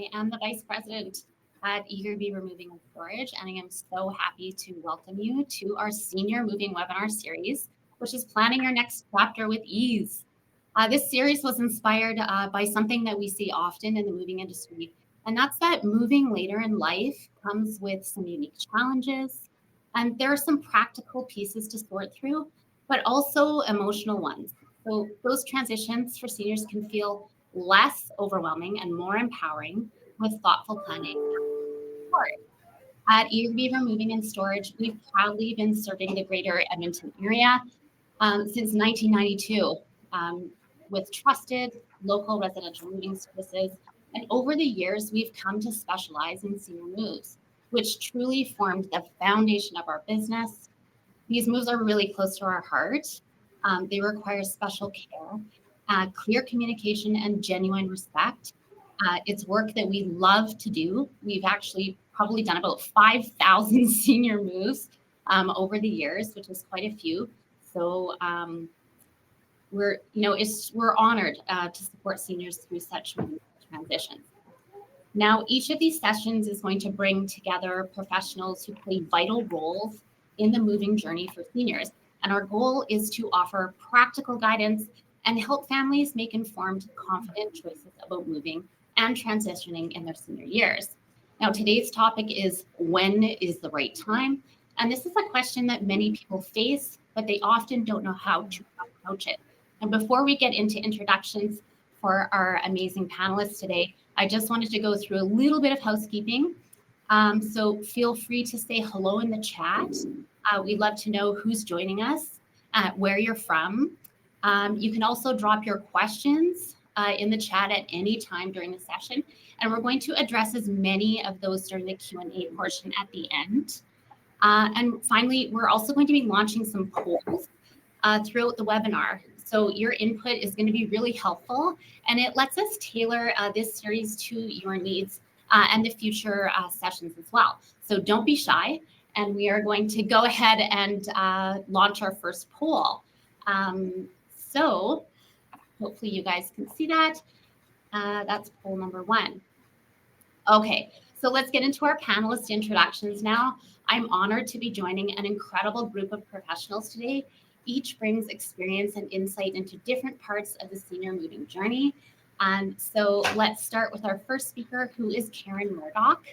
I am the Vice President at Eager Beaver Moving and Storage, and I am so happy to welcome you to our Senior Moving webinar series, which is Planning Your Next Chapter with Ease. This series was inspired by something that we see often in the moving industry, and that's that moving later in life comes with some unique challenges, and there are some practical pieces to sort through, but also emotional ones. So those transitions for seniors can feel less overwhelming and more empowering with thoughtful planning and support. At Eager Beaver Moving and Storage, we've proudly been serving the greater Edmonton area since 1992 with trusted local residential moving services. And over the years, we've come to specialize in senior moves, which truly formed the foundation of our business. These moves are really close to our heart. They require special care, clear communication, and genuine respect. It's work that we love to do. We've actually probably done about 5,000 senior moves over the years, which is quite a few. So we're honored to support seniors through such transitions. Now, each of these sessions is going to bring together professionals who play vital roles in the moving journey for seniors. And our goal is to offer practical guidance and help families make informed, confident choices about moving and transitioning in their senior years. Now, today's topic is when is the right time? And this is a question that many people face, but they often don't know how to approach it. And before we get into introductions for our amazing panelists today, I just wanted to go through a little bit of housekeeping. So feel free to say hello in the chat. We'd love to know who's joining us, where you're from. You can also drop your questions in the chat at any time during the session, and we're going to address as many of those during the Q&A portion at the end. And finally, we're also going to be launching some polls throughout the webinar. So your input is going to be really helpful, and it lets us tailor this series to your needs and the future sessions as well. So don't be shy, and we are going to go ahead and launch our first poll. So hopefully you guys can see that. That's poll number 1. Okay, so let's get into our panelist introductions now. I'm honored to be joining an incredible group of professionals today. Each brings experience and insight into different parts of the senior moving journey. And so let's start with our first speaker, who is Karen Murdoch.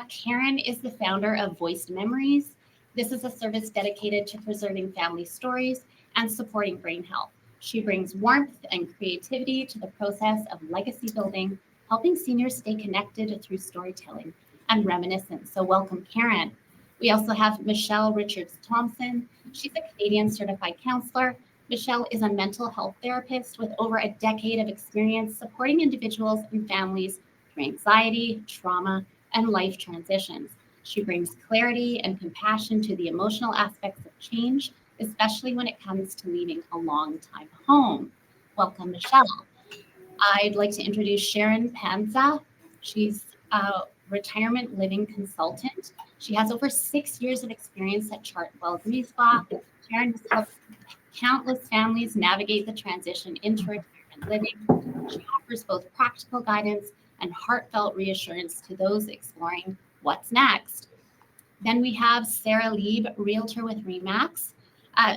Karen is the founder of Voiced Memories. This is a service dedicated to preserving family stories and supporting brain health. She brings warmth and creativity to the process of legacy building, helping seniors stay connected through storytelling and reminiscence. So welcome, Karen. We also have Michelle Richards-Thompson. She's a Canadian certified counselor. Michelle is a mental health therapist with over a decade of experience supporting individuals and families through anxiety, trauma, and life transitions. She brings clarity and compassion to the emotional aspects of change, especially when it comes to leaving a long time home. Welcome, Michelle. I'd like to introduce Sharon Panza. She's a retirement living consultant. She has over 6 years of experience at Chartwell Griesbach. Sharon has helped countless families navigate the transition into retirement living. She offers both practical guidance and heartfelt reassurance to those exploring what's next. Then we have Sarah Lieb, realtor with Remax.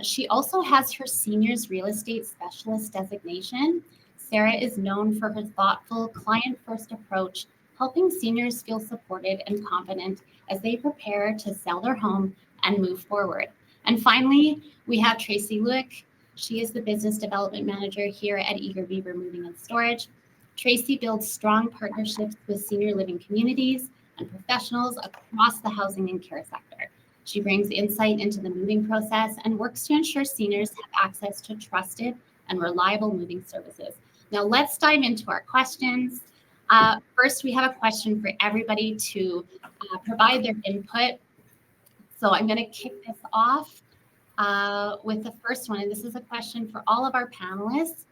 She also has her seniors real estate specialist designation. Sarah is known for her thoughtful, client-first approach, helping seniors feel supported and confident as they prepare to sell their home and move forward. And finally, we have Tracy Luick. She is the business development manager here at Eager Beaver Moving and Storage. Tracy builds strong partnerships with senior living communities and professionals across the housing and care sector. She brings insight into the moving process and works to ensure seniors have access to trusted and reliable moving services. Now let's dive into our questions. First, we have a question for everybody to provide their input. So I'm going to kick this off with the first one, and this is a question for all of our panelists.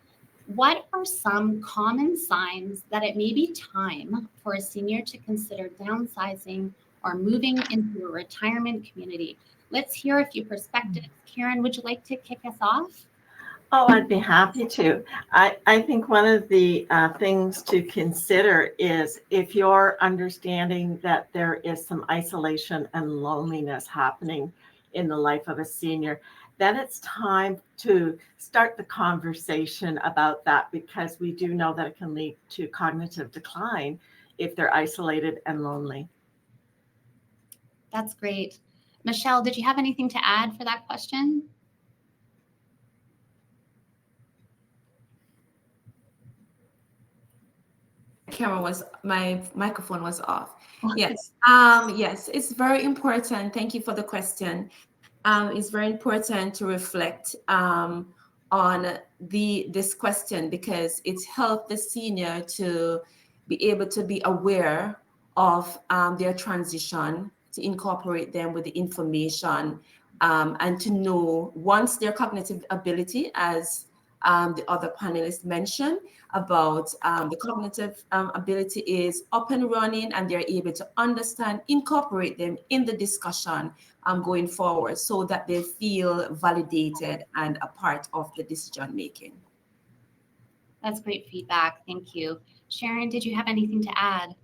What are some common signs that it may be time for a senior to consider downsizing or moving into a retirement community? Let's hear a few perspectives. Karen, would you like to kick us off? Oh, I'd be happy to. I think one of the things to consider is if you're understanding that there is some isolation and loneliness happening in the life of a senior, then it's time to start the conversation about that, because we do know that it can lead to cognitive decline if they're isolated and lonely. That's great. Michelle, did you have anything to add for that question? My microphone was off. Yes. Yes, it's very important. Thank you for the question. It's very important to reflect on this question, because it's helped the senior to be able to be aware of their transition, to incorporate them with the information, and to know once their cognitive ability, as the other panelists mentioned, about the cognitive ability is up and running, and they're able to understand, incorporate them in the discussion going forward, so that they feel validated and a part of the decision making. That's great feedback. Thank you. Sharon, did you have anything to add?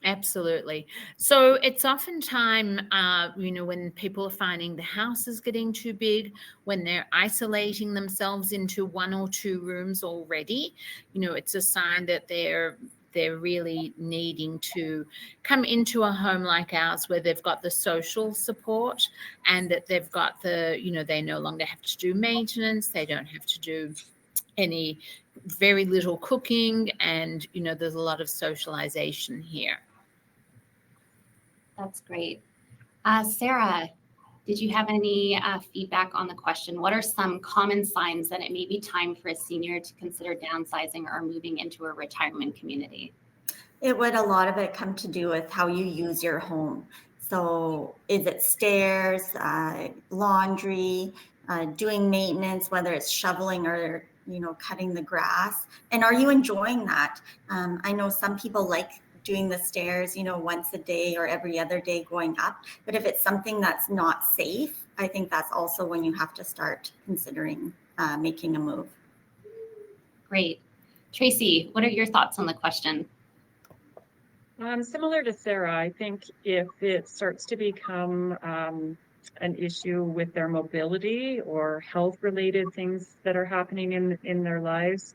Absolutely. So it's often time, when people are finding the house is getting too big, when they're isolating themselves into 1 or 2 rooms already, it's a sign that they're really needing to come into a home like ours, where they've got the social support, and that they've got they no longer have to do maintenance. They don't have to do any very little cooking, and there's a lot of socialization here. That's great. Sarah, did you have any feedback on the question? What are some common signs that it may be time for a senior to consider downsizing or moving into a retirement community? A lot of it come to do with how you use your home. So is it stairs, laundry, doing maintenance, whether it's shoveling or cutting the grass? And are you enjoying that? I know some people like doing the stairs, once a day or every other day going up. But if it's something that's not safe, I think that's also when you have to start considering making a move. Great. Tracy, what are your thoughts on the question? Similar to Sarah, I think if it starts to become an issue with their mobility or health-related things that are happening in their lives,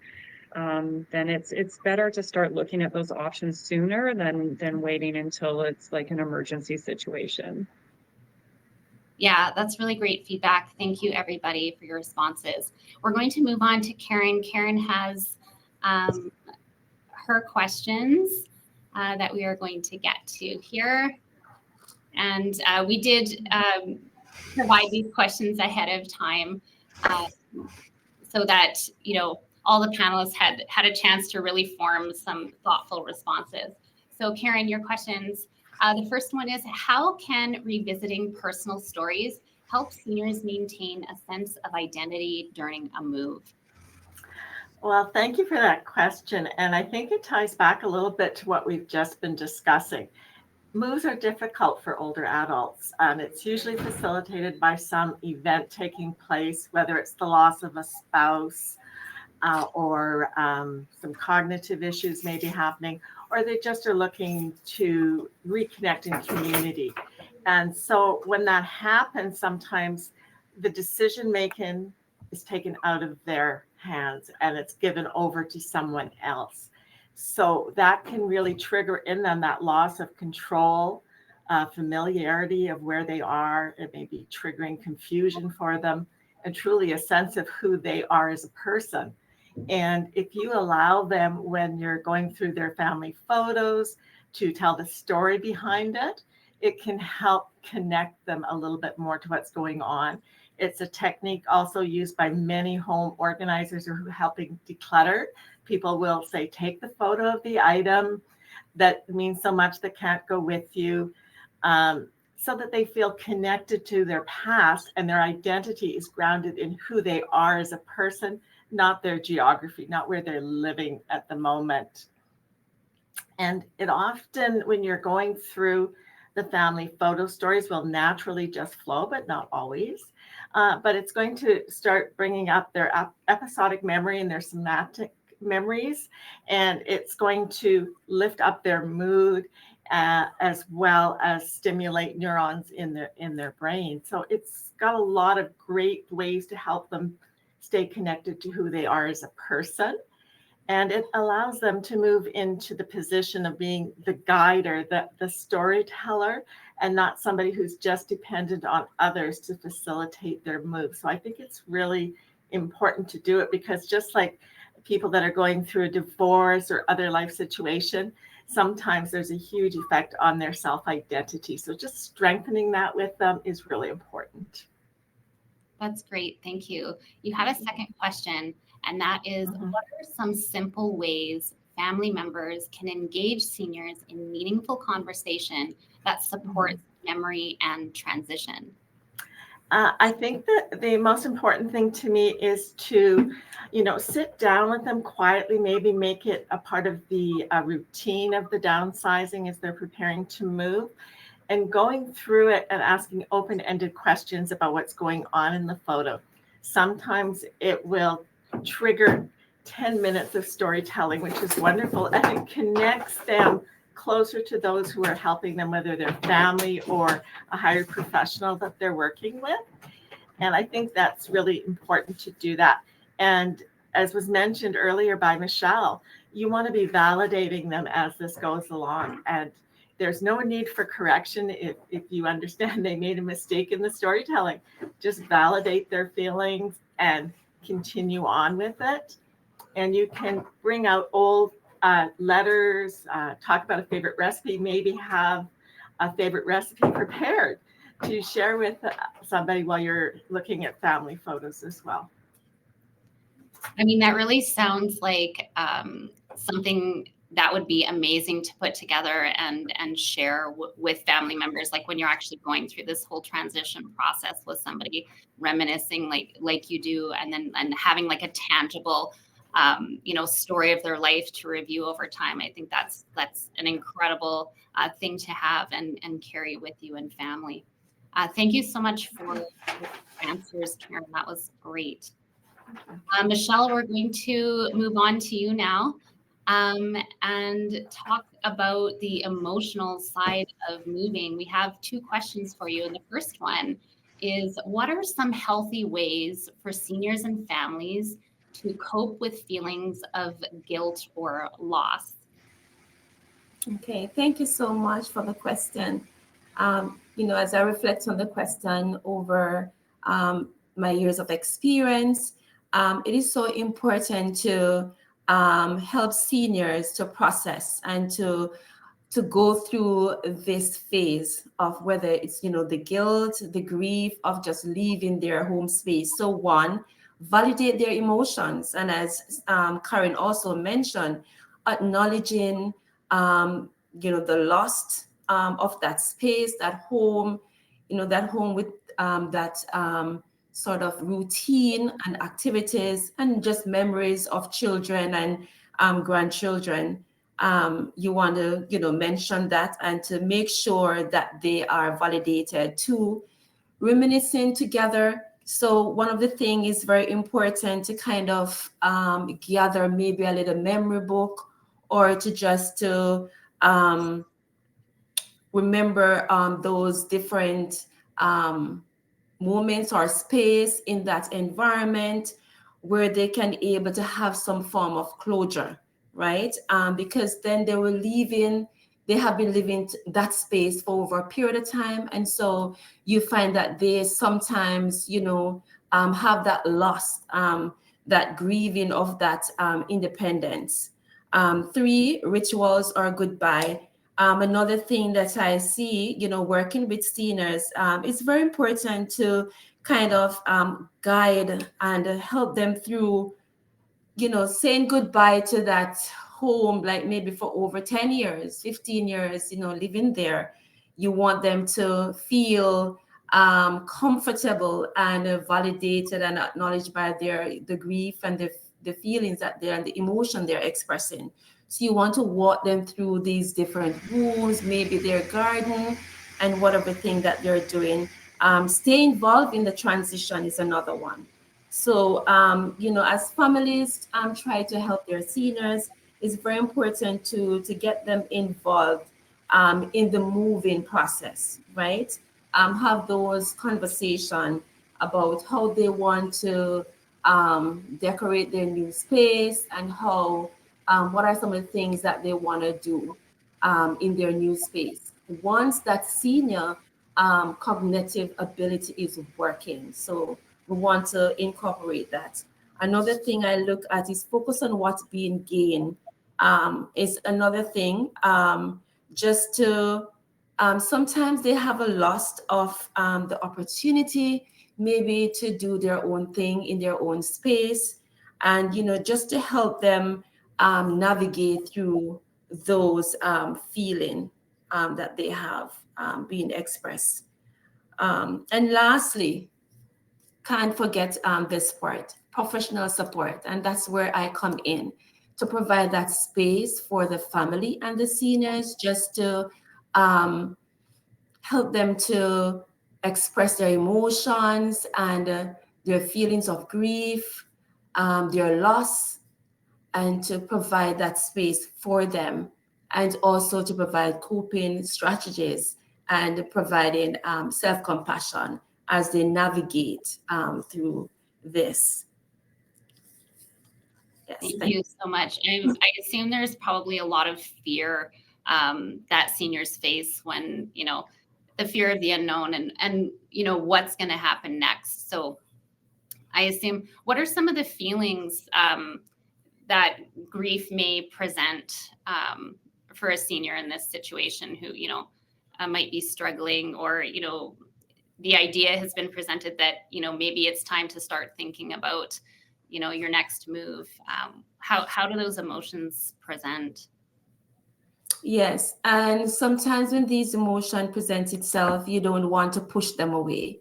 then it's better to start looking at those options sooner than waiting until it's like an emergency situation. Yeah, that's really great feedback. Thank you, everybody, for your responses. We're going to move on to Karen. Karen has her questions that we are going to get to here. And we did provide these questions ahead of time so that, all the panelists had a chance to really form some thoughtful responses. So Karen, your questions. The first one is, how can revisiting personal stories help seniors maintain a sense of identity during a move? Well, thank you for that question. And I think it ties back a little bit to what we've just been discussing. Moves are difficult for older adults, and it's usually facilitated by some event taking place, whether it's the loss of a spouse or some cognitive issues may be happening, or they just are looking to reconnect in community. And so when that happens, sometimes the decision making is taken out of their hands and it's given over to someone else. So that can really trigger in them that loss of control, familiarity of where they are. It may be triggering confusion for them, and truly a sense of who they are as a person. And if you allow them, when you're going through their family photos, to tell the story behind it, it can help connect them a little bit more to what's going on. It's a technique also used by many home organizers who are helping declutter. People will say, take the photo of the item that means so much that can't go with you, so that they feel connected to their past, and their identity is grounded in who they are as a person, not their geography, not where they're living at the moment. And it often, when you're going through the family photo, stories will naturally just flow, but not always. but it's going to start bringing up their episodic memory and their somatic memories, and it's going to lift up their mood as well as stimulate neurons in their brain. So it's got a lot of great ways to help them stay connected to who they are as a person. And it allows them to move into the position of being the guide or the storyteller, and not somebody who's just dependent on others to facilitate their move. So I think it's really important to do it, because just like people that are going through a divorce or other life situation, sometimes there's a huge effect on their self-identity. So just strengthening that with them is really important. That's great. Thank you. You had a second question, and that is, what are some simple ways family members can engage seniors in meaningful conversation that supports memory and transition? I think that the most important thing to me is to, sit down with them quietly, maybe make it a part of the routine of the downsizing as they're preparing to move, and going through it and asking open-ended questions about what's going on in the photo. Sometimes it will trigger 10 minutes of storytelling, which is wonderful, and it connects them closer to those who are helping them, whether they're family or a hired professional that they're working with. And I think that's really important to do that. And as was mentioned earlier by Michelle, you want to be validating them as this goes along. And there's no need for correction if you understand they made a mistake in the storytelling. Just validate their feelings and continue on with it. And you can bring out old letters, talk about a favorite recipe, maybe have a favorite recipe prepared to share with somebody while you're looking at family photos as well. I mean, that really sounds like something that would be amazing to put together and share with family members, like when you're actually going through this whole transition process with somebody, reminiscing like you do, and having like a tangible story of their life to review over time. I think that's an incredible thing to have and carry with you and family. Thank you so much for your answers, Karen. That was great. Michelle, we're going to move on to you now and talk about the emotional side of moving. We have two questions for you. And the first one is, what are some healthy ways for seniors and families to cope with feelings of guilt or loss? Okay, thank you so much for the question. As I reflect on the question over my years of experience, it is so important to help seniors to process and to go through this phase of whether it's, the guilt, the grief of just leaving their home space. So one, validate their emotions. And as Karen also mentioned, acknowledging, the loss of that space, that home, that home with that sort of routine and activities and just memories of children and grandchildren. You want to, mention that and to make sure that they are validated. Two, reminiscing together. So one of the things is very important to kind of gather maybe a little memory book, or to just to remember those different moments or space in that environment where they can be able to have some form of closure, right? Because then they have been living that space for over a period of time. And so you find that they sometimes, have that loss, that grieving of that independence. Three, rituals or goodbye. Another thing that I see, working with seniors, it's very important to kind of guide and help them through, saying goodbye to that home, like maybe for over 10 years, 15 years, living there. You want them to feel comfortable and validated and acknowledged by the grief and the feelings that and the emotion they're expressing. So you want to walk them through these different rooms, maybe their garden and whatever thing that they're doing. Stay involved in the transition is another one. So, as families try to help their seniors, it's very important to get them involved in the moving process, right? Have those conversations about how they want to decorate their new space and what are some of the things that they want to do in their new space. Once that senior cognitive ability is working. So we want to incorporate that. Another thing I look at is focus on what's being gained. Is another thing. Just to sometimes they have a loss of the opportunity maybe to do their own thing in their own space, and just to help them navigate through those feeling that they have being expressed. And lastly, can't forget this part, professional support. And that's where I come in to provide that space for the family and the seniors, just to help them to express their emotions and their feelings of grief, their loss, and to provide that space for them, and also to provide coping strategies and providing self-compassion as they navigate through this. Yes, Thank you so much. I assume there's probably a lot of fear that seniors face when, the fear of the unknown and what's going to happen next. So I assume, what are some of the feelings that grief may present for a senior in this situation who, might be struggling, or, the idea has been presented that, maybe it's time to start thinking about, your next move. How do those emotions present? Yes, and sometimes when these emotions present itself, you don't want to push them away.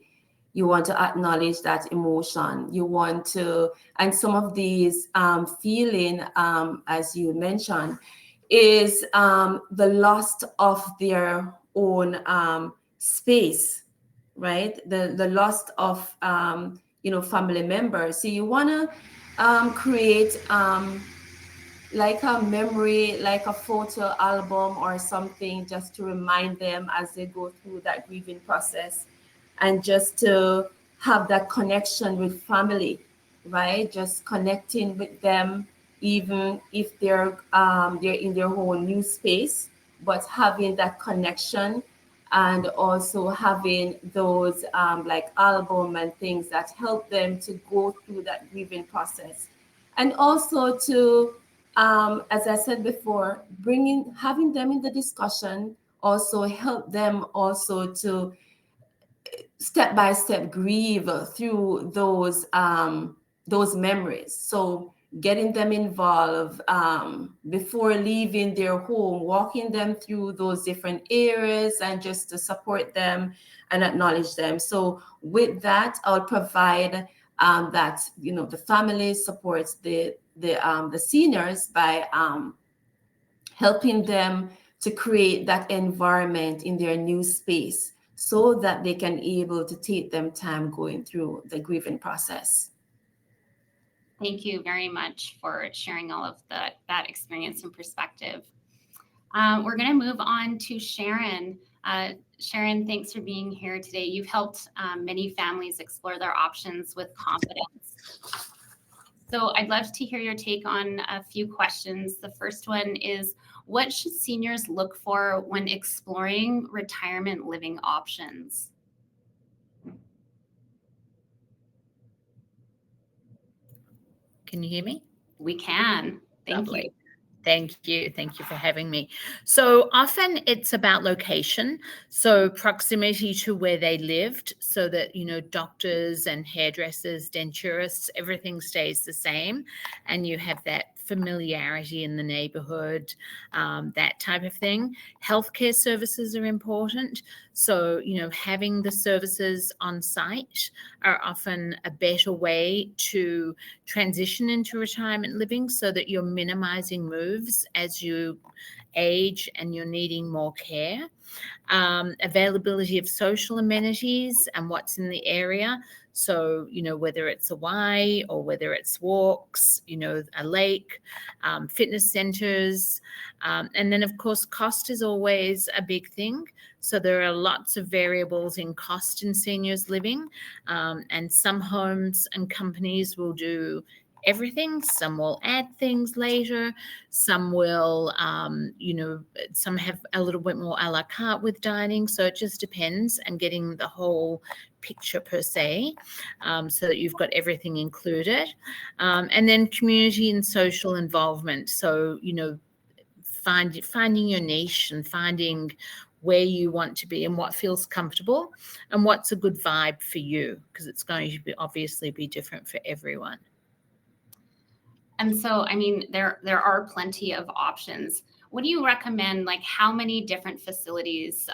You want to acknowledge that emotion. You want to, and some of these feeling, as you mentioned, is the loss of their own space, right? The loss of family members. So you want to create like a memory, like a photo album or something, just to remind them as they go through that grieving process, and just to have that connection with family, right? Just connecting with them, even if they're in their whole new space, but having that connection, and also having those like album and things that help them to go through that grieving process, and also to as I said before, having them in the discussion also help them also to step by step grieve through those memories. So getting them involved before leaving their home, walking them through those different areas, and just to support them and acknowledge them. So with that, I'll provide that the family supports the seniors by helping them to create that environment in their new space, so that they can able to take them time going through the grieving process. Thank you very much for sharing all of that experience and perspective. We're going to move on to Sharon. Sharon, thanks for being here today. You've helped many families explore their options with confidence. So I'd love to hear your take on a few questions. The first one is, what should seniors look for when exploring retirement living options? Can you hear me? We can. Thank you. Thank you. Thank you for having me. So often it's about location, so proximity to where they lived, so that, doctors and hairdressers, denturists, everything stays the same, and you have that familiarity in the neighborhood, that type of thing. Healthcare services are important. So, having the services on site are often a better way to transition into retirement living, so that you're minimizing moves as you age and you're needing more care. Availability of social amenities and what's in the area. So, whether it's a Y or whether it's walks, a lake, fitness centers. And then, of course, cost is always a big thing. So there are lots of variables in cost in seniors living. And some homes and companies will do everything. Some will add things later. Some will, some have a little bit more a la carte with dining. So it just depends, and getting the whole picture per se, so that you've got everything included. And then community and social involvement. So, finding your niche and finding where you want to be and what feels comfortable and what's a good vibe for you, because it's going to obviously be different for everyone. And so, there are plenty of options. What do you recommend? Like, how many different facilities,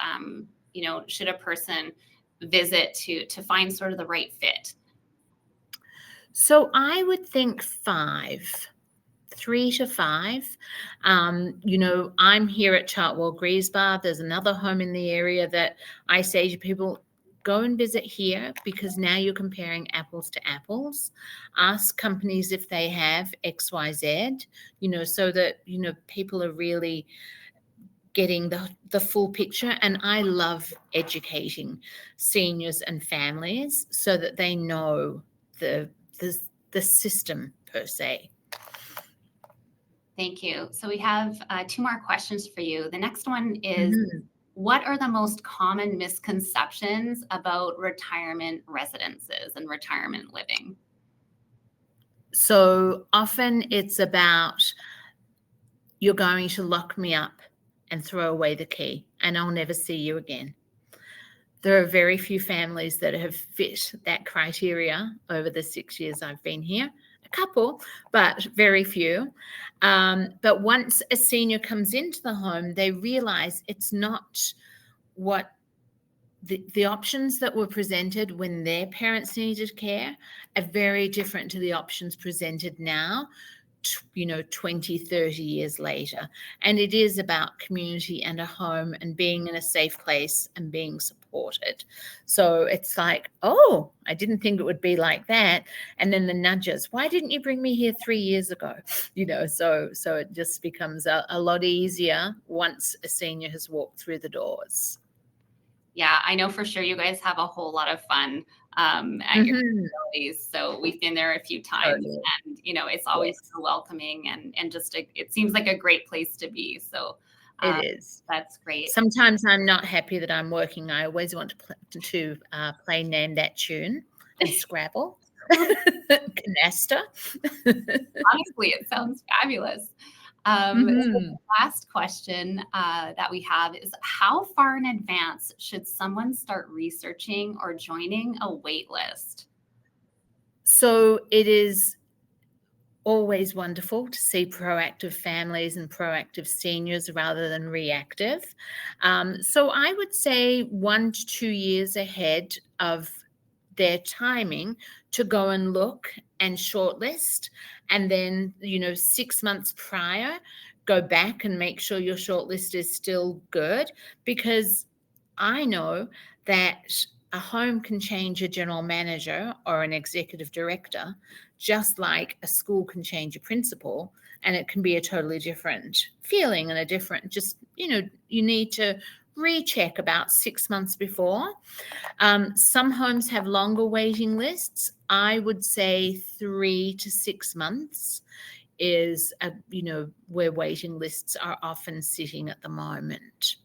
should a person visit to find sort of the right fit? So I would think 3 to 5. I'm here at Chartwell Griesbar. There's another home in the area that I say to people, go and visit here, because now you're comparing apples to apples. Ask companies if they have XYZ, so that, people are really getting the full picture. And I love educating seniors and families so that they know the system per se. Thank you. So we have 2 more questions for you. The next one is, what are the most common misconceptions about retirement residences and retirement living? So often it's about, you're going to lock me up and throw away the key and I'll never see you again. There are very few families that have fit that criteria over the 6 years I've been here. A couple, but very few. But once a senior comes into the home, they realize it's not what the options that were presented when their parents needed care are very different to the options presented now, 20, 30 years later. And it is about community and a home and being in a safe place and being supported. So it's like, oh, I didn't think it would be like that. And then the nudges, why didn't you bring me here 3 years ago? So it just becomes a lot easier once a senior has walked through the doors. Yeah, I know for sure you guys have a whole lot of fun at your facilities. So we've been there a few times, and it's always so welcoming and just it seems like a great place to be. So it is. That's great. Sometimes I'm not happy that I'm working. I always want to play Name That Tune and Scrabble, Canasta. Honestly, it sounds fabulous. So the last question that we have is, how far in advance should someone start researching or joining a wait list? So it is always wonderful to see proactive families and proactive seniors rather than reactive. So I would say 1 to 2 years ahead of their timing to go and look and shortlist, and then 6 months prior go back and make sure your shortlist is still good, because I know that a home can change a general manager or an executive director, just like a school can change a principal, and it can be a totally different feeling and a different, just you need to recheck about 6 months before. Some homes have longer waiting lists. I would say 3 to 6 months is where waiting lists are often sitting at the moment.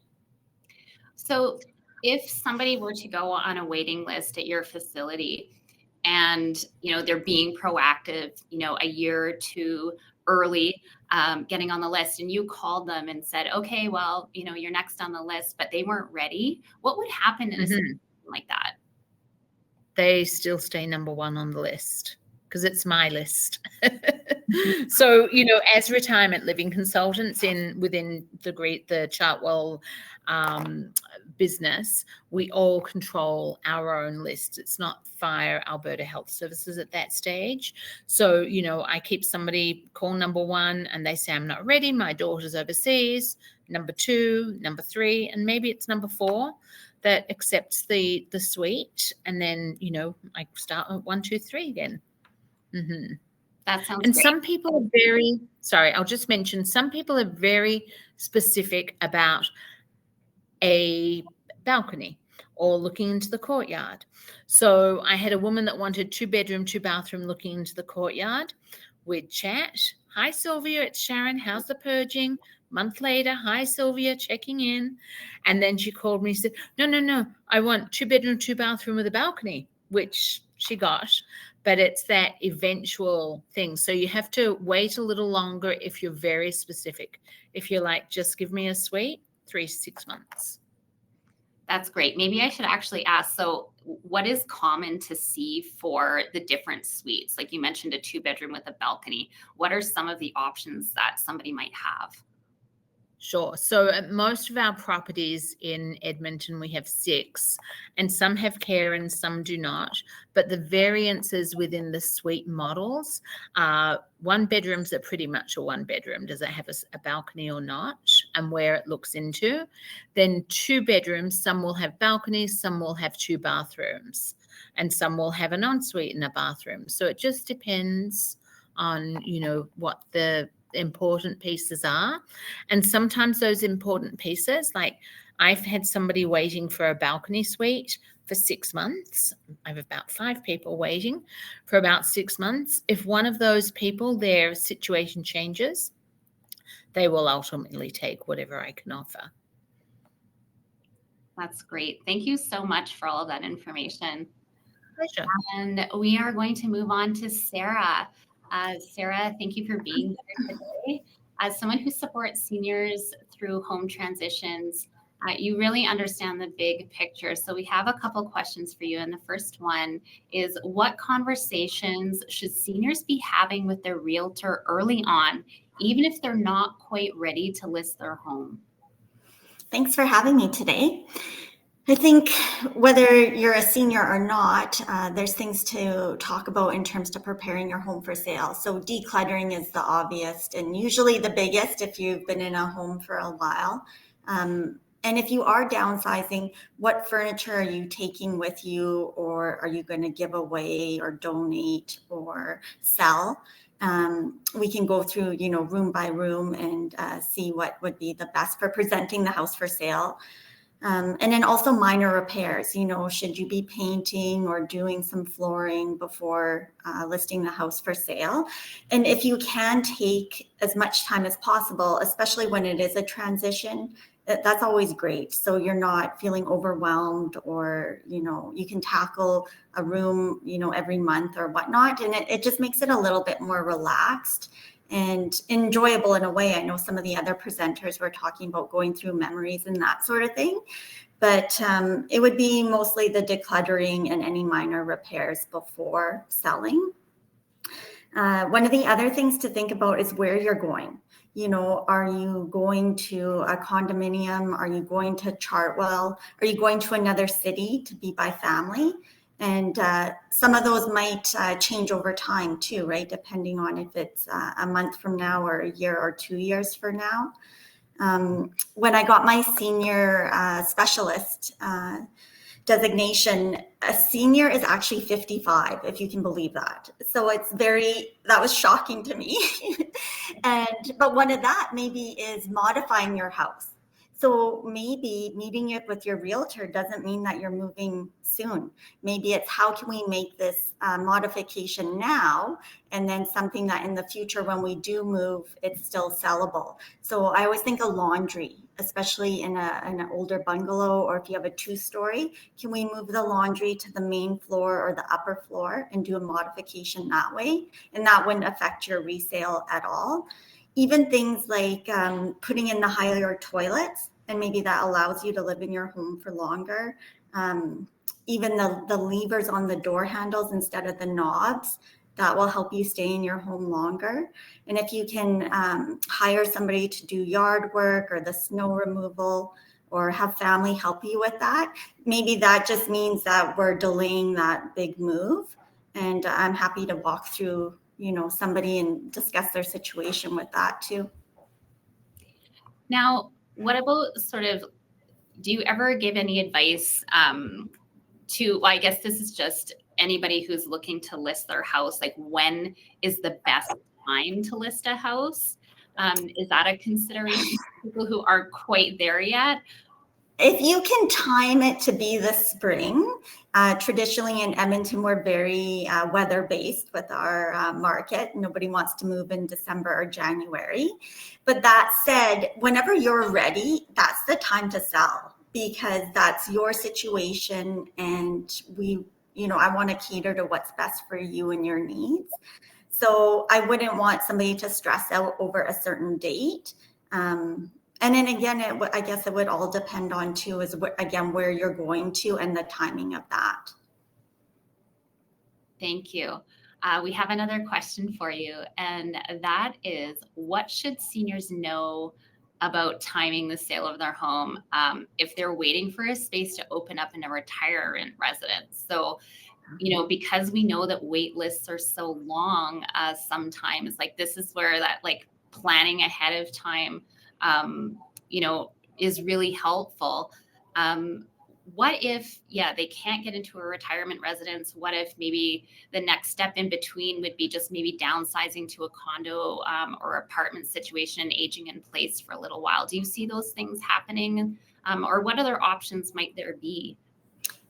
So if somebody were to go on a waiting list at your facility and they're being proactive, a year or 2 early, getting on the list, and you called them and said, okay, well, you're next on the list, but they weren't ready, what would happen in a situation like that? They still stay number 1 on the list. because it's my list. So, you know, as retirement living consultants within the Chartwell business, we all control our own list. It's not via Alberta Health Services at that stage. So, you know, I keep somebody call number 1 and they say, I'm not ready, my daughter's overseas, number 2, number 3, and maybe it's number 4 that accepts the suite. And then, you know, I start at 1, 2, 3 again. Mm-hmm. That sounds and great. Some people are I'll just mention, some people are very specific about a balcony or looking into the courtyard. So I had a woman that wanted 2-bedroom, 2-bathroom looking into the courtyard. We'd chat. Hi, Sylvia, it's Sharon. How's the purging? Month later, hi, Sylvia, checking in. And then she called me and said, no, I want 2-bedroom, 2-bathroom with a balcony, which she got. But it's that eventual thing. So you have to wait a little longer if you're very specific. If you're like, just give me a suite, 3 to 6 months. That's great. Maybe I should actually ask, so what is common to see for the different suites? Like you mentioned a 2-bedroom with a balcony. What are some of the options that somebody might have? Sure. So at most of our properties in Edmonton, we have 6, and some have care and some do not. But the variances within the suite models are 1-bedrooms are pretty much a 1-bedroom. Does it have a balcony or not, and where it looks into? Then 2-bedrooms, some will have balconies, some will have 2 bathrooms, and some will have an ensuite and a bathroom. So it just depends on, you know, what the important pieces are. And sometimes those important pieces, like I've had somebody waiting for a balcony suite for 6 months. I have about 5 people waiting for about 6 months. If one of those people, their situation changes, they will ultimately take whatever I can offer. That's great. Thank you so much for all of that information. Pleasure. And we are going to move on to Sarah. Sarah, thank you for being here today. As someone who supports seniors through home transitions, you really understand the big picture. So we have a couple questions for you. And the first one is, what conversations should seniors be having with their realtor early on, even if they're not quite ready to list their home? Thanks for having me today. I think whether you're a senior or not, there's things to talk about in terms of preparing your home for sale. So decluttering is the obvious and usually the biggest if you've been in a home for a while. And if you are downsizing, what furniture are you taking with you, or are you going to give away or donate or sell? We can go through, room by room and see what would be the best for presenting the house for sale. And then also minor repairs, should you be painting or doing some flooring before listing the house for sale? And if you can take as much time as possible, especially when it is a transition, that's always great. So you're not feeling overwhelmed, or, you can tackle a room, every month or whatnot. And it just makes it a little bit more relaxed and enjoyable in a way. I know some of the other presenters were talking about going through memories and that sort of thing, but it would be mostly the decluttering and any minor repairs before selling. One of the other things to think about is where you're going. Are you going to a condominium? Are you going to Chartwell? Are you going to another city to be by family? And some of those might change over time too, right? Depending on if it's a month from now or a year or 2 years from now. When I got my senior specialist designation, a senior is actually 55, if you can believe that. So that was shocking to me. But one of that maybe is modifying your house. So maybe meeting it with your realtor doesn't mean that you're moving soon. Maybe it's, how can we make this modification now, and then something that in the future when we do move, it's still sellable. So I always think of laundry, especially in an older bungalow, or if you have a 2-story, can we move the laundry to the main floor or the upper floor and do a modification that way? And that wouldn't affect your resale at all. Even things like putting in the higher toilets, and maybe that allows you to live in your home for longer. Even the levers on the door handles instead of the knobs, that will help you stay in your home longer. And if you can hire somebody to do yard work or the snow removal, or have family help you with that, maybe that just means that we're delaying that big move. And I'm happy to walk through, somebody and discuss their situation with that too. Now, what about do you ever give any advice well, I guess this is just anybody who's looking to list their house, like when is the best time to list a house? Is that a consideration for people who aren't quite there yet? If you can time it to be the spring, traditionally in Edmonton, we're very weather-based with our market. Nobody wants to move in December or January. But that said, whenever you're ready, that's the time to sell, because that's your situation, and I want to cater to what's best for you and your needs. So I wouldn't want somebody to stress out over a certain date. And then again, I guess it would all depend on too, is again, where you're going to and the timing of that. Thank you. We have another question for you, and that is, what should seniors know about timing the sale of their home if they're waiting for a space to open up in a retirement residence? So, because we know that wait lists are so long, sometimes this is where that planning ahead of time, is really helpful. What if, they can't get into a retirement residence? What if maybe the next step in between would be just maybe downsizing to a condo or apartment situation, aging in place for a little while? Do you see those things happening? Or what other options might there be?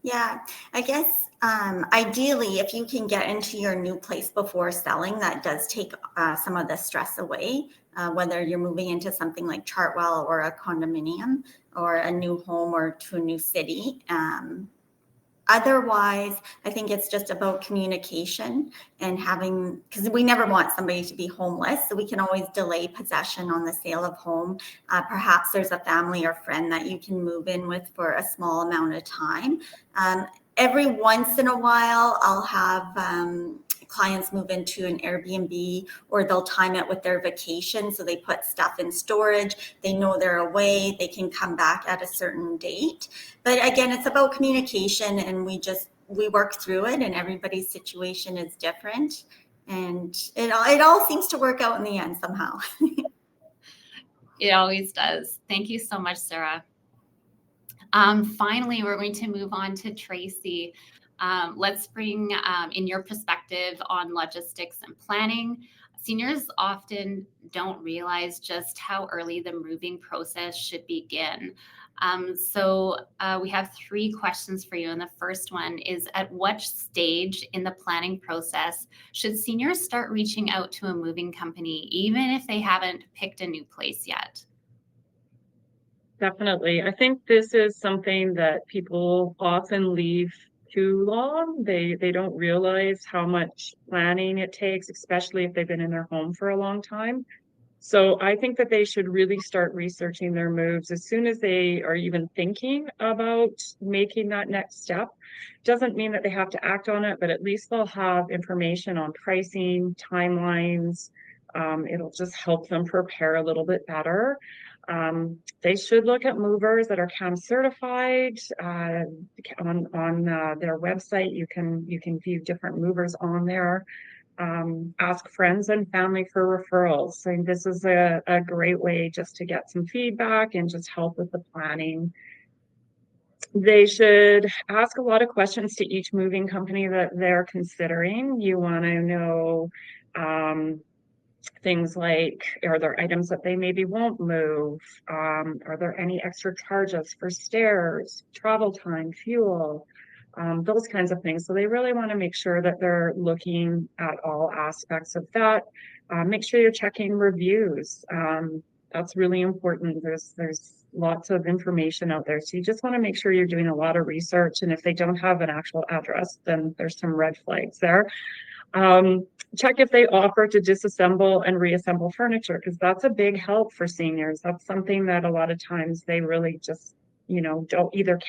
Yeah, I guess ideally, if you can get into your new place before selling, that does take some of the stress away, whether you're moving into something like Chartwell or a condominium or a new home or to a new city. Otherwise, I think it's just about communication and because we never want somebody to be homeless, so we can always delay possession on the sale of home. Perhaps there's a family or friend that you can move in with for a small amount of time. Every once in a while, I'll have clients move into an Airbnb, or they'll time it with their vacation. So they put stuff in storage. They know they're away. They can come back at a certain date. But again, it's about communication, and we work through it, and everybody's situation is different. And it all seems to work out in the end somehow. It always does. Thank you so much, Sarah. Finally, we're going to move on to Tracy. Let's bring in your perspective on logistics and planning. Seniors often don't realize just how early the moving process should begin. So we have 3 questions for you. And the first one is, at what stage in the planning process should seniors start reaching out to a moving company, even if they haven't picked a new place yet? Definitely. I think this is something that people often leave too long. They don't realize how much planning it takes, especially if they've been in their home for a long time. So I think that they should really start researching their moves as soon as they are even thinking about making that next step. Doesn't mean that they have to act on it, but at least they'll have information on pricing, timelines. It'll just help them prepare a little bit better. They should look at movers that are CAM certified. On their website, you can view different movers on there. Ask friends and family for referrals. So this is a great way just to get some feedback and just help with the planning. They should ask a lot of questions to each moving company that they're considering. You want to know things like, are there items that they maybe won't move? Are there any extra charges for stairs, travel time, fuel? Those kinds of things. So they really want to make sure that they're looking at all aspects of that. Make sure you're checking reviews. That's really important. There's lots of information out there. So you just want to make sure you're doing a lot of research. And if they don't have an actual address, then there's some red flags there. Check if they offer to disassemble and reassemble furniture, because that's a big help for seniors. That's something that a lot of times they really just,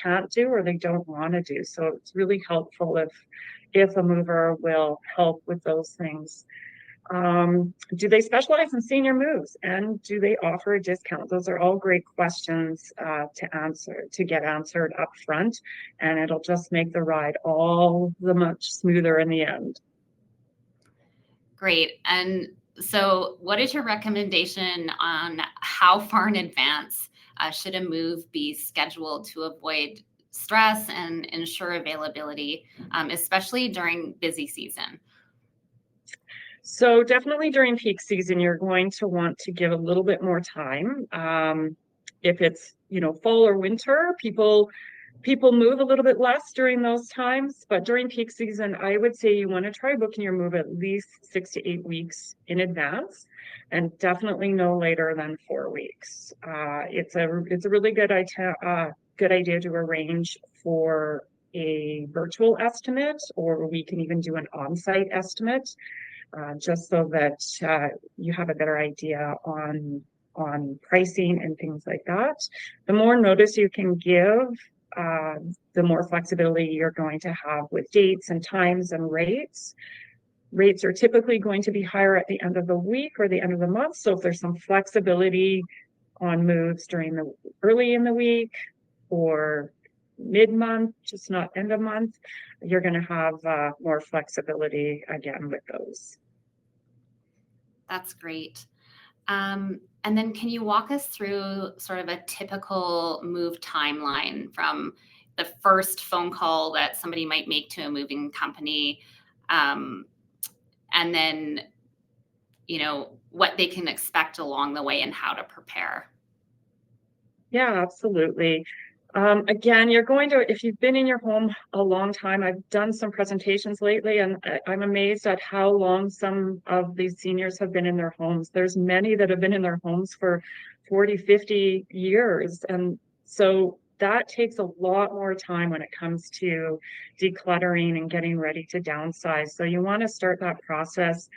can't do, or they don't want to do. So it's really helpful if a mover will help with those things. Do they specialize in senior moves, and do they offer a discount? Those are all great questions to get answered up front, and it'll just make the ride all the much smoother in the end. Great. And so what is your recommendation on how far in advance should a move be scheduled to avoid stress and ensure availability, especially during busy season? So definitely during peak season, you're going to want to give a little bit more time. If it's, fall or winter, people move a little bit less during those times, but during peak season, I would say you want to try booking your move at least 6 to 8 weeks in advance, and definitely no later than 4 weeks. It's a really good idea to arrange for a virtual estimate, or we can even do an on-site estimate. Just so that you have a better idea on pricing and things like that. The more notice you can give, the more flexibility you're going to have with dates and times and rates. Rates are typically going to be higher at the end of the week or the end of the month. So if there's some flexibility on moves during the early in the week or mid-month, just not end of month, you're going to have more flexibility again with those. That's great. And then can you walk us through sort of a typical move timeline from the first phone call that somebody might make to a moving company, and then, what they can expect along the way and how to prepare? Yeah, absolutely. Again, if you've been in your home a long time, I've done some presentations lately, and I'm amazed at how long some of these seniors have been in their homes. There's many that have been in their homes for 40, 50 years. And so that takes a lot more time when it comes to decluttering and getting ready to downsize. So you want to start that process,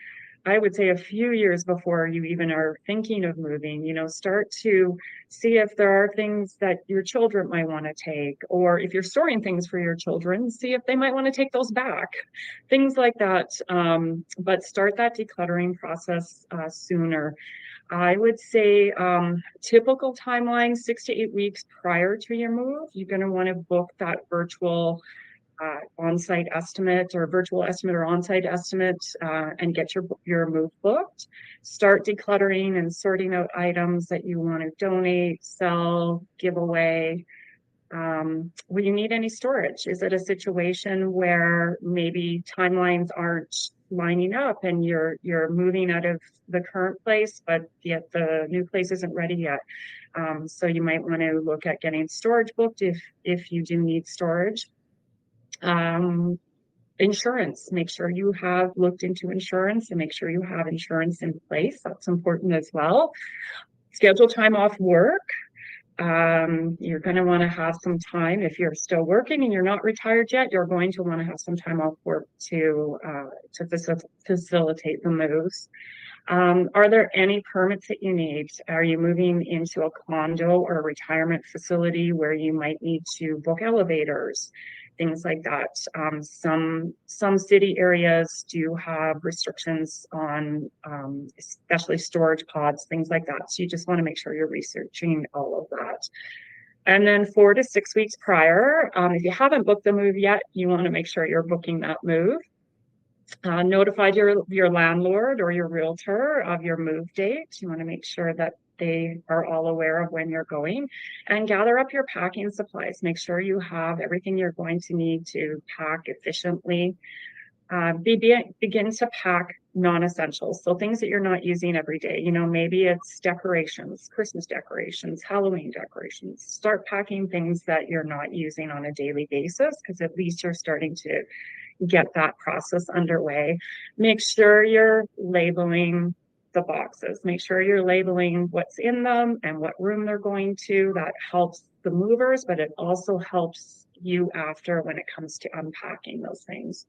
I would say, a few years before you even are thinking of moving. Start to see if there are things that your children might want to take, or if you're storing things for your children, see if they might want to take those back, things like that. But start that decluttering process sooner. I would say typical timeline, 6 to 8 weeks prior to your move, you're going to want to book that virtual on-site estimate or virtual estimate or on-site estimate and get your move booked. Start decluttering and sorting out items that you want to donate, sell, give away. Will you need any storage? Is it a situation where maybe timelines aren't lining up and you're moving out of the current place, but yet the new place isn't ready yet? So you might want to look at getting storage booked if you do need storage. Insurance, make sure you have looked into insurance and make sure you have insurance in place. That's important as well. Schedule time off work. You're going to want to have some time. If you're still working and you're not retired yet, you're going to want to have some time off work to facilitate the moves. Are there any permits that you need? Are you moving into a condo or a retirement facility where you might need to book elevators? Things like that. Some city areas do have restrictions on especially storage pods, things like that. So you just want to make sure you're researching all of that. And then 4 to 6 weeks prior, if you haven't booked the move yet, you want to make sure you're booking that move. Notified your landlord or your realtor of your move date. You want to make sure that they are all aware of when you're going, and gather up your packing supplies. Make sure you have everything you're going to need to pack efficiently. Begin to pack non-essentials, so things that you're not using every day. Maybe it's decorations, Christmas decorations, Halloween decorations. Start packing things that you're not using on a daily basis, because at least you're starting to get that process underway. Make sure you're labeling the boxes. Make sure you're labeling what's in them and what room they're going to. That helps the movers, but it also helps you after when it comes to unpacking those things.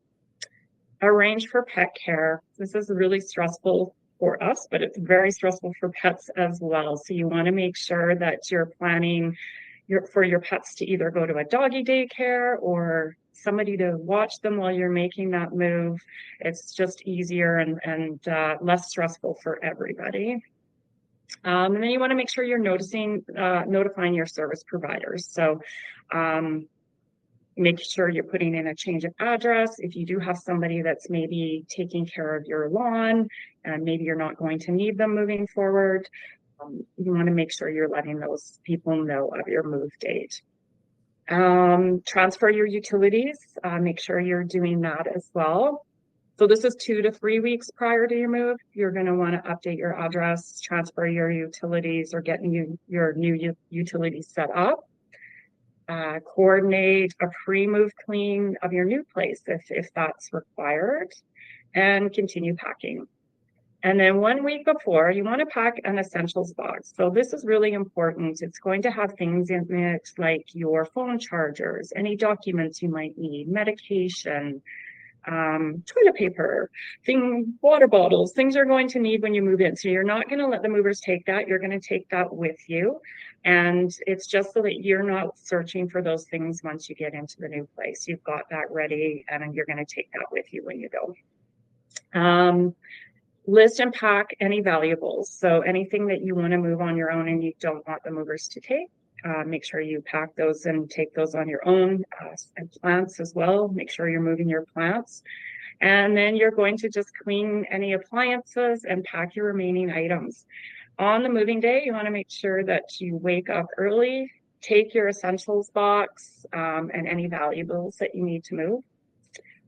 Arrange for pet care. This is really stressful for us, but it's very stressful for pets as well. So you want to make sure that you're planning for your pets to either go to a doggy daycare or somebody to watch them while you're making that move. It's just easier and less stressful for everybody. And then you want to make sure you're notifying your service providers. So make sure you're putting in a change of address. If you do have somebody that's maybe taking care of your lawn and maybe you're not going to need them moving forward, you want to make sure you're letting those people know of your move date. Transfer your utilities. Make sure you're doing that as well. So this is 2 to 3 weeks prior to your move. You're going to want to update your address, transfer your utilities, or get your new utilities set up. Coordinate a pre-move clean of your new place if that's required, and continue packing. And then 1 week before, you want to pack an essentials box. So this is really important. It's going to have things in it like your phone chargers, any documents you might need, medication, toilet paper, water bottles, things you're going to need when you move in. So you're not going to let the movers take that. You're going to take that with you. And it's just so that you're not searching for those things once you get into the new place. You've got that ready, and you're going to take that with you when you go. List and pack any valuables. So anything that you want to move on your own and you don't want the movers to take, make sure you pack those and take those on your own, and plants as well. Make sure you're moving your plants. And then you're going to just clean any appliances and pack your remaining items. On the moving day, you want to make sure that you wake up early, take your essentials box, and any valuables that you need to move.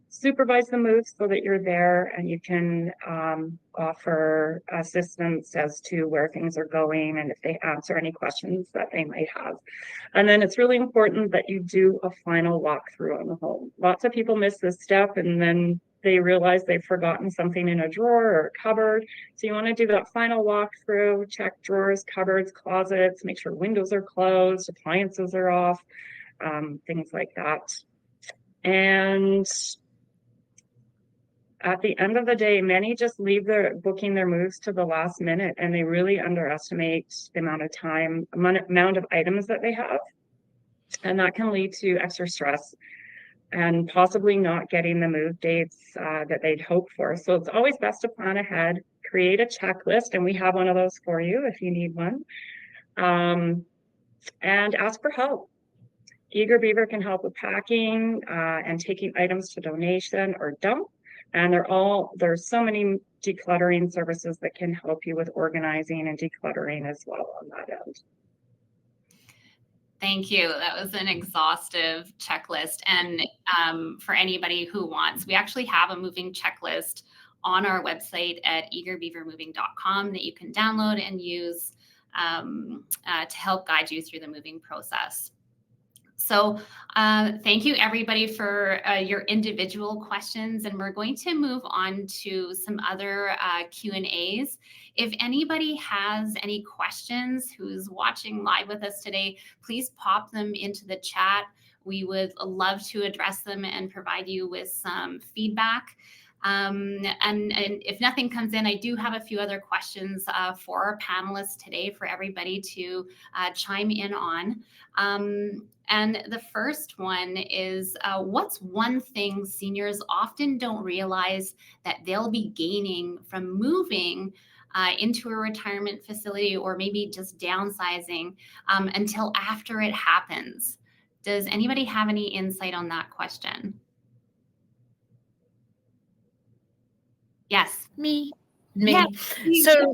Supervise the move so that you're there and you can offer assistance as to where things are going and if they answer any questions that they might have. And then it's really important that you do a final walkthrough on the home. Lots of people miss this step and then they realize they've forgotten something in a drawer or a cupboard. So you want to do that final walkthrough, check drawers, cupboards, closets, make sure windows are closed, appliances are off, things like that. And at the end of the day, many just leave booking their moves to the last minute, and they really underestimate the amount of items that they have. And that can lead to extra stress and possibly not getting the move dates that they'd hoped for. So it's always best to plan ahead, create a checklist, and we have one of those for you if you need one, and ask for help. Eager Beaver can help with packing and taking items to donation or dump. And there's so many decluttering services that can help you with organizing and decluttering as well on that end. Thank you. That was an exhaustive checklist. And for anybody who wants, we actually have a moving checklist on our website at eagerbeavermoving.com that you can download and use to help guide you through the moving process. So thank you, everybody, for your individual questions. And we're going to move on to some other Q&As. If anybody has any questions who's watching live with us today, please pop them into the chat. We would love to address them and provide you with some feedback. And if nothing comes in, I do have a few other questions for our panelists today for everybody to chime in on. And the first one is, what's one thing seniors often don't realize that they'll be gaining from moving into a retirement facility or maybe just downsizing until after it happens? Does anybody have any insight on that question? Yes. Me. Yeah, So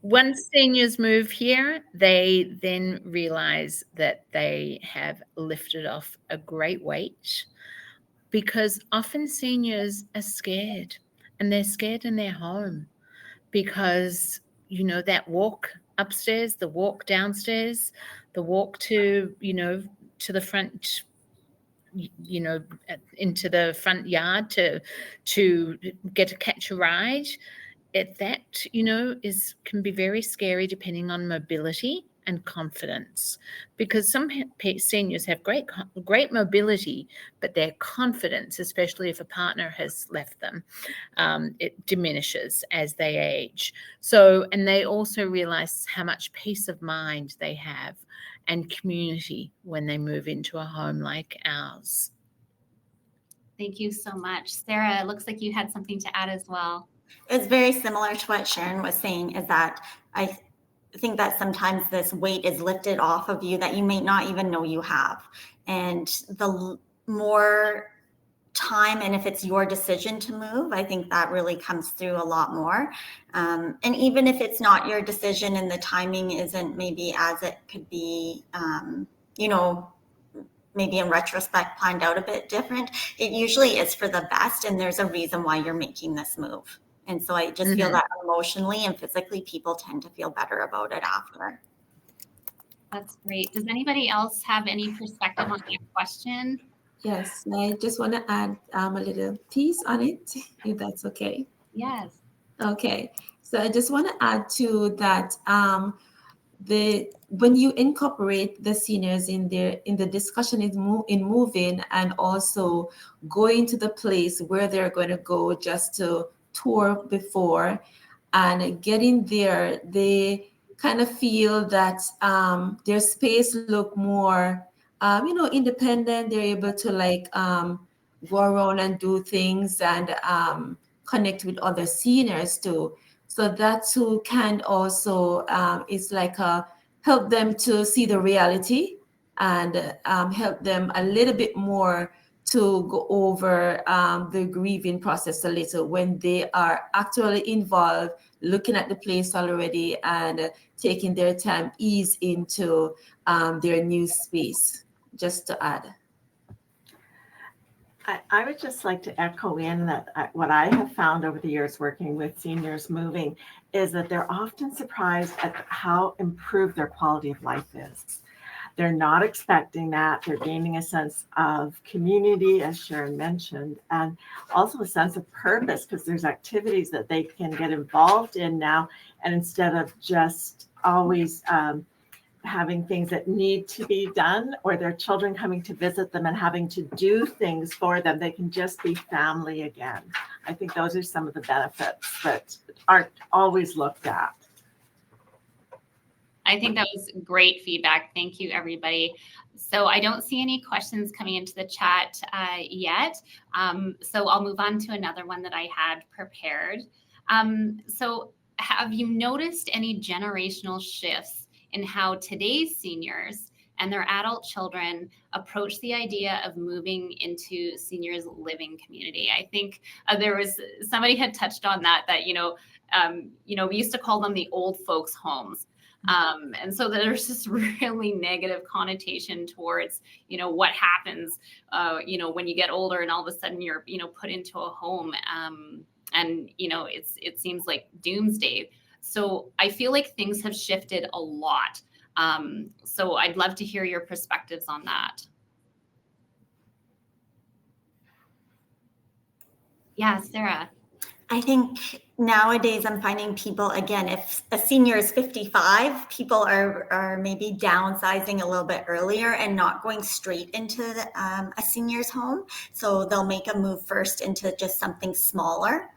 once seniors move here, they then realize that they have lifted off a great weight, because often seniors are scared, and they're scared in their home because, you know, that walk upstairs, the walk downstairs, the walk to, you know, to the front, you know, into the front yard to catch a ride, that, you know, can be very scary depending on mobility and confidence, because some seniors have great mobility, but their confidence, especially if a partner has left them, it diminishes as they age. So, and they also realize how much peace of mind they have and community when they move into a home like ours. Thank you so much. Sarah, it looks like you had something to add as well. It's very similar to what Sharon was saying, is that I think that sometimes this weight is lifted off of you that you may not even know you have. And the more time, and if it's your decision to move, I think that really comes through a lot more. And even if it's not your decision and the timing isn't maybe as it could be, maybe in retrospect planned out a bit different, it usually is for the best, and there's a reason why you're making this move. And so I just feel that emotionally and physically people tend to feel better about it after. That's great. Does anybody else have any perspective on that question? Yes, I just want to add a little piece on it, if that's okay. Yes. Okay, so I just want to add to that. When you incorporate the seniors in the discussion in moving, and also going to the place where they're going to go just to tour before, and getting there, they kind of feel that their space look more independent. They're able to go around and do things, and connect with other seniors too. So that too can also is like help them to see the reality, and help them a little bit more to go over the grieving process a little when they are actually involved, looking at the place already, and taking their time, ease into their new space. Just to add. I would just like to echo in that what I have found over the years working with seniors moving is that they're often surprised at how improved their quality of life is. They're not expecting that. They're gaining a sense of community, as Sharon mentioned, and also a sense of purpose, because there's activities that they can get involved in now. And instead of just always having things that need to be done, or their children coming to visit them and having to do things for them, they can just be family again. I think those are some of the benefits that aren't always looked at. I think that was great feedback. Thank you, everybody. So I don't see any questions coming into the chat yet. So I'll move on to another one that I had prepared. So have you noticed any generational shifts in how today's seniors and their adult children approach the idea of moving into seniors living community? I think there was somebody had touched on that we used to call them the old folks homes. And so there's this really negative connotation towards, what happens, when you get older and all of a sudden you're, put into a home. It seems like doomsday. So I feel like things have shifted a lot. So I'd love to hear your perspectives on that. Yeah, Sarah. I think nowadays I'm finding people, again, if a senior is 55, people are maybe downsizing a little bit earlier and not going straight into a senior's home. So they'll make a move first into just something smaller,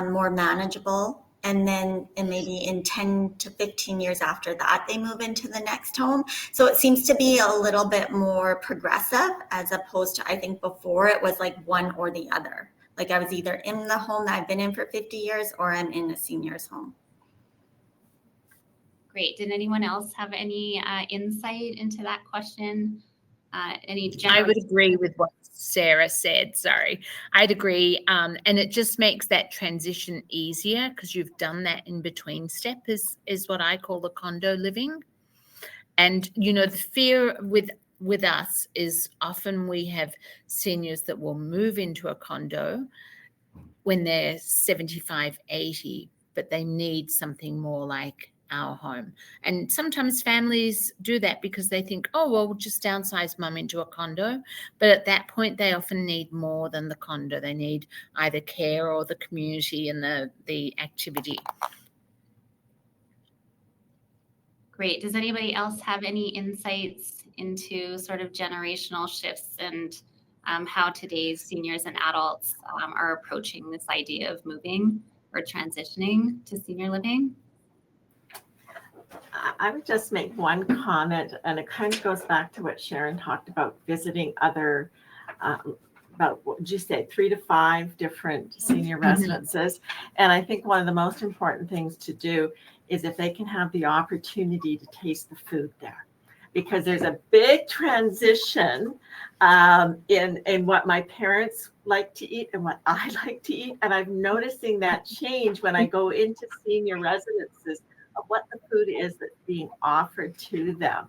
more manageable. And then maybe in 10 to 15 years after that, they move into the next home. So it seems to be a little bit more progressive, as opposed to, I think before it was like one or the other. Like I was either in the home that I've been in for 50 years or I'm in a senior's home. Great. Did anyone else have any insight into that question? I would agree with what Sarah said. Sorry, I'd agree. And it just makes that transition easier because you've done that in between step is what I call the condo living. And, the fear with us is often we have seniors that will move into a condo when they're 75, 80, but they need something more like our home. And sometimes families do that because they think, oh, well, we'll just downsize mum into a condo. But at that point, they often need more than the condo. They need either care or the community and the activity. Great. Does anybody else have any insights into sort of generational shifts and how today's seniors and adults are approaching this idea of moving or transitioning to senior living? I would just make one comment, and it kind of goes back to what Sharon talked about, visiting other, about, what did you say, 3 to 5 different senior residences. And I think one of the most important things to do is if they can have the opportunity to taste the food there, because there's a big transition in what my parents like to eat and what I like to eat. And I'm noticing that change when I go into senior residences of what the food is that's being offered to them.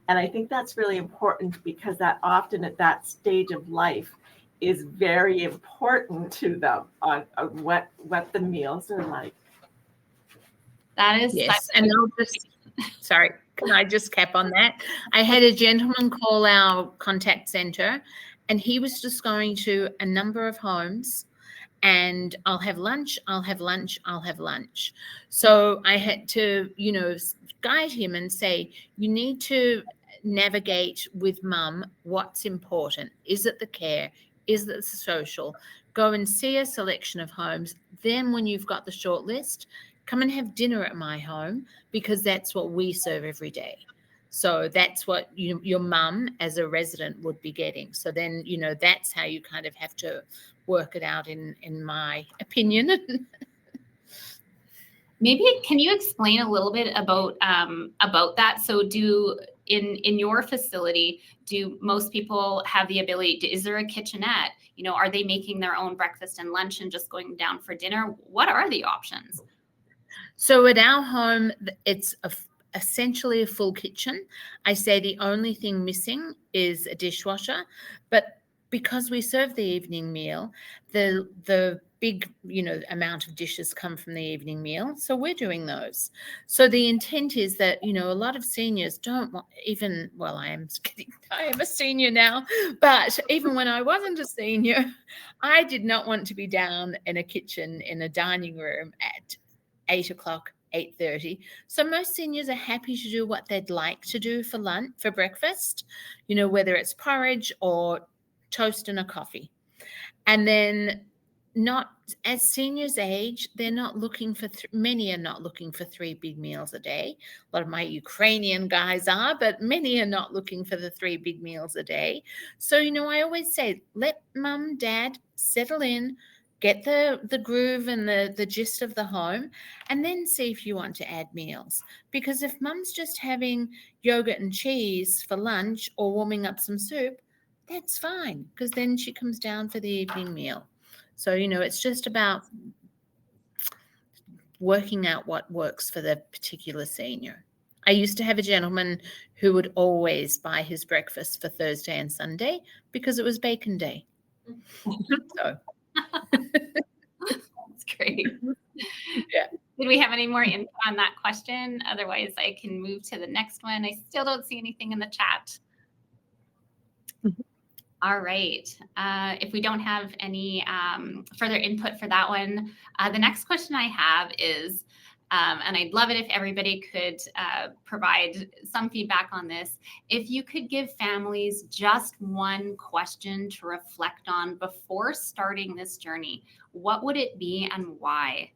And I think that's really important, because that often at that stage of life is very important to them on what the meals are like. That is Yes, and I'll just, sorry, can I just cap on that? I had a gentleman call our contact center, and he was just going to a number of homes, and I'll have lunch, I'll have lunch, I'll have lunch. So I had to, guide him and say, you need to navigate with mum what's important. Is it the care? Is it the social? Go and see a selection of homes. Then when you've got the short list, come and have dinner at my home, because that's what we serve every day. So that's what your mum as a resident would be getting. So then, that's how you kind of have to work it out, in my opinion. Maybe can you explain a little bit about that? So in your facility, do most people have the ability is there a kitchenette? Are they making their own breakfast and lunch and just going down for dinner? What are the options? So at our home, it's essentially a full kitchen. I say the only thing missing is a dishwasher, but because we serve the evening meal, the big, amount of dishes come from the evening meal. So we're doing those. So the intent is that, a lot of seniors don't want I am a senior now, but even when I wasn't a senior, I did not want to be down in a kitchen in a dining room at 8 o'clock, 8:30. So most seniors are happy to do what they'd like to do for lunch, for breakfast, whether it's porridge or toast and a coffee. And then not as seniors age, they're not looking for, many are not looking for 3 big meals a day. A lot of my Ukrainian guys are, but many are not looking for the 3 big meals a day. So, I always say, let mum, dad settle in, get the groove and the gist of the home, and then see if you want to add meals. Because if mum's just having yogurt and cheese for lunch or warming up some soup, that's fine, because then she comes down for the evening meal. So, it's just about working out what works for the particular senior. I used to have a gentleman who would always buy his breakfast for Thursday and Sunday because it was bacon day. So that's great. Yeah. Did we have any more info on that question? Otherwise, I can move to the next one. I still don't see anything in the chat. All right. If we don't have any further input for that one, the next question I have is, and I'd love it if everybody could provide some feedback on this. If you could give families just one question to reflect on before starting this journey, what would it be and why?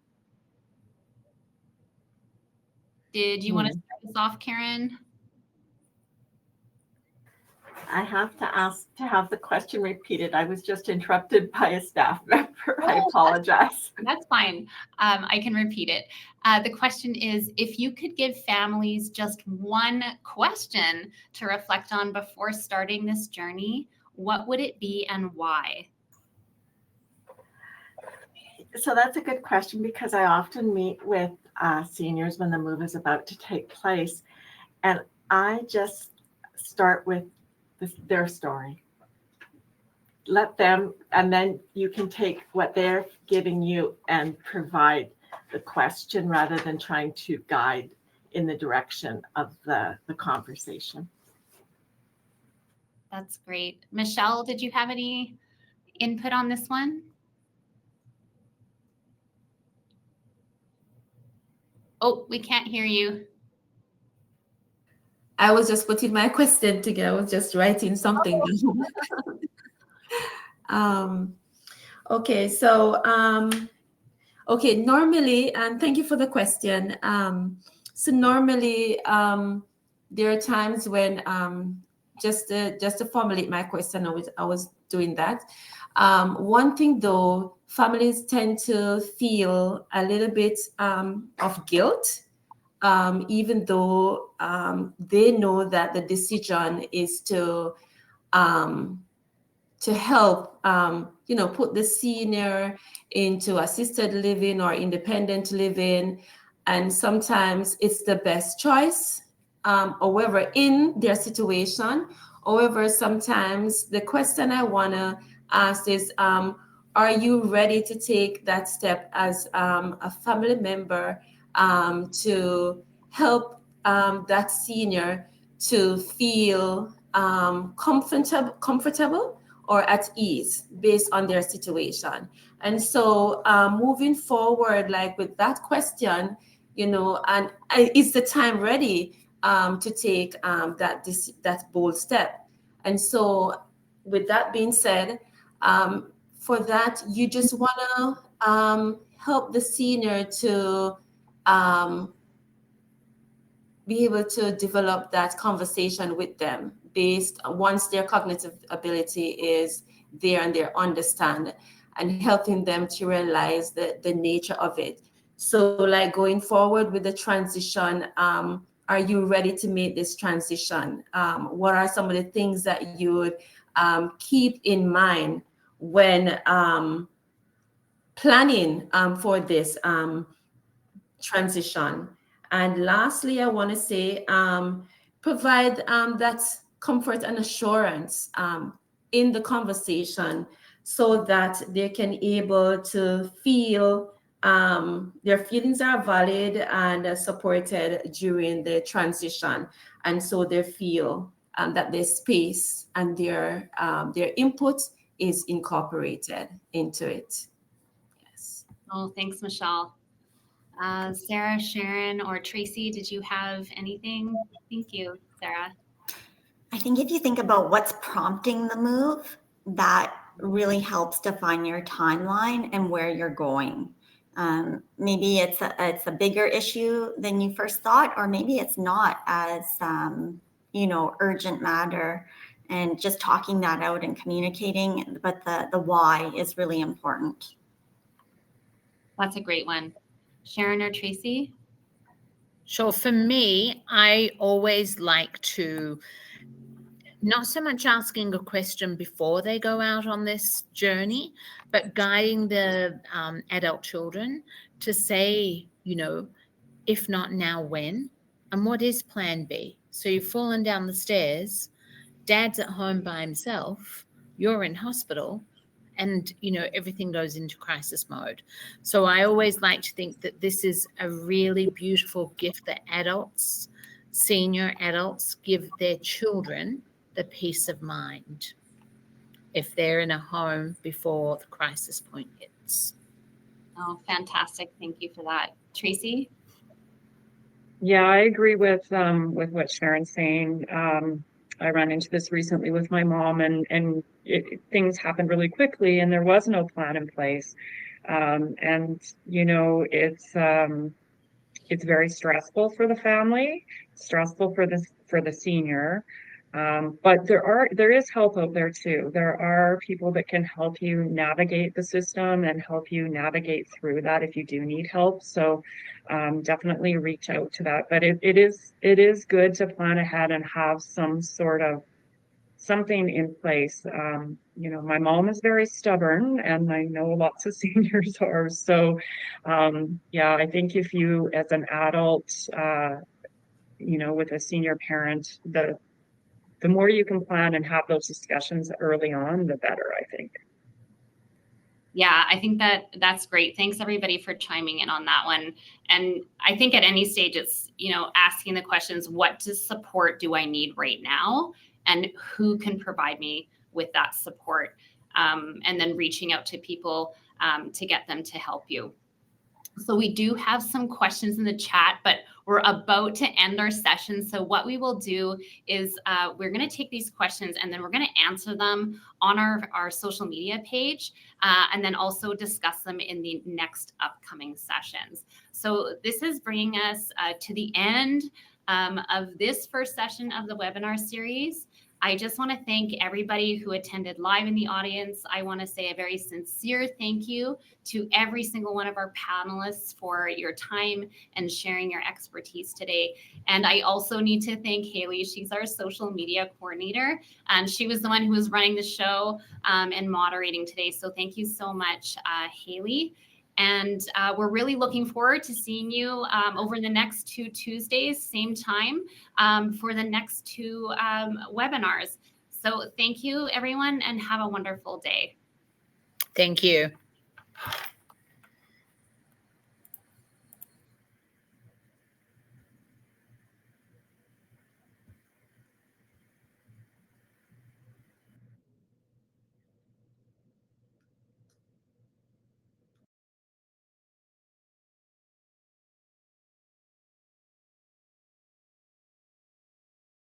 Did you want to start this off, Karen? I have to ask to have the question repeated. I was just interrupted by a staff member. I apologize. That's fine. I can repeat it. The question is, if you could give families just one question to reflect on before starting this journey, what would it be and why? So that's a good question, because I often meet with seniors when the move is about to take place. And I just start with their story. Let them, and then you can take what they're giving you and provide the question rather than trying to guide in the direction of the conversation. That's great. Michelle, did you have any input on this one? Oh, we can't hear you. I was just putting my question together. I was just writing something. Okay, so okay, normally, and thank you for the question. So normally, there are times when, just to formulate my question, I was doing that. One thing though, families tend to feel a little bit of guilt, even though they know that the decision is to help, put the senior into assisted living or independent living. And sometimes it's the best choice, however, in their situation. However, sometimes the question I want to ask is, are you ready to take that step as a family member to help that senior to feel comfortable or at ease based on their situation? And so moving forward, like with that question, and is the time ready to take that bold step? And so with that being said, for that, you just want to help the senior to be able to develop that conversation with them based once their cognitive ability is there and they understand, and helping them to realize the nature of it. So like going forward with the transition, are you ready to make this transition? What are some of the things that you would keep in mind when planning for this transition? And lastly, I want to say, provide that comfort and assurance in the conversation so that they can able to feel their feelings are valid and supported during the transition. And so they feel that their space and their input is incorporated into it. Yes. Oh, thanks, Michelle. Sarah, Sharon, or Tracy, did you have anything? Thank you, Sarah. I think if you think about what's prompting the move, that really helps define your timeline and where you're going. Maybe it's a bigger issue than you first thought, or maybe it's not as urgent matter. And just talking that out and communicating, but the why is really important. That's a great one. Sharon or Tracy? Sure. For me, I always like to not so much asking a question before they go out on this journey, but guiding the adult children to say, if not now, when? And what is plan B? So you've fallen down the stairs, dad's at home by himself, you're in hospital, and everything goes into crisis mode. So I always like to think that this is a really beautiful gift that adults, senior adults, give their children the peace of mind if they're in a home before the crisis point hits. Oh, fantastic. Thank you for that. Tracy? Yeah, I agree with what Sharon's saying. I ran into this recently with my mom, and things happened really quickly, and there was no plan in place. And it's very stressful for the family, stressful for the senior. But there is help out there too. There are people that can help you navigate the system and help you navigate through that if you do need help. So definitely reach out to that. But it is good to plan ahead and have some sort of something in place. My mom is very stubborn, and I know lots of seniors are. So I think if you, as an adult, with a senior parent, the more you can plan and have those discussions early on, the better, I think. Yeah, I think that's great. Thanks everybody for chiming in on that one. And I think at any stage, it's, asking the questions, what support do I need right now? And who can provide me with that support? And then reaching out to people to get them to help you. So we do have some questions in the chat, but we're about to end our session. So what we will do is we're going to take these questions and then we're going to answer them on our social media page, and then also discuss them in the next upcoming sessions. So this is bringing us to the end of this first session of the webinar series. I just want to thank everybody who attended live in the audience. I want to say a very sincere thank you to every single one of our panelists for your time and sharing your expertise today. And I also need to thank Haley. She's our social media coordinator, and she was the one who was running the show and moderating today. So thank you so much, Haley. And we're really looking forward to seeing you over the next 2 Tuesdays, same time, for the next 2 webinars. So thank you, everyone, and have a wonderful day. Thank you.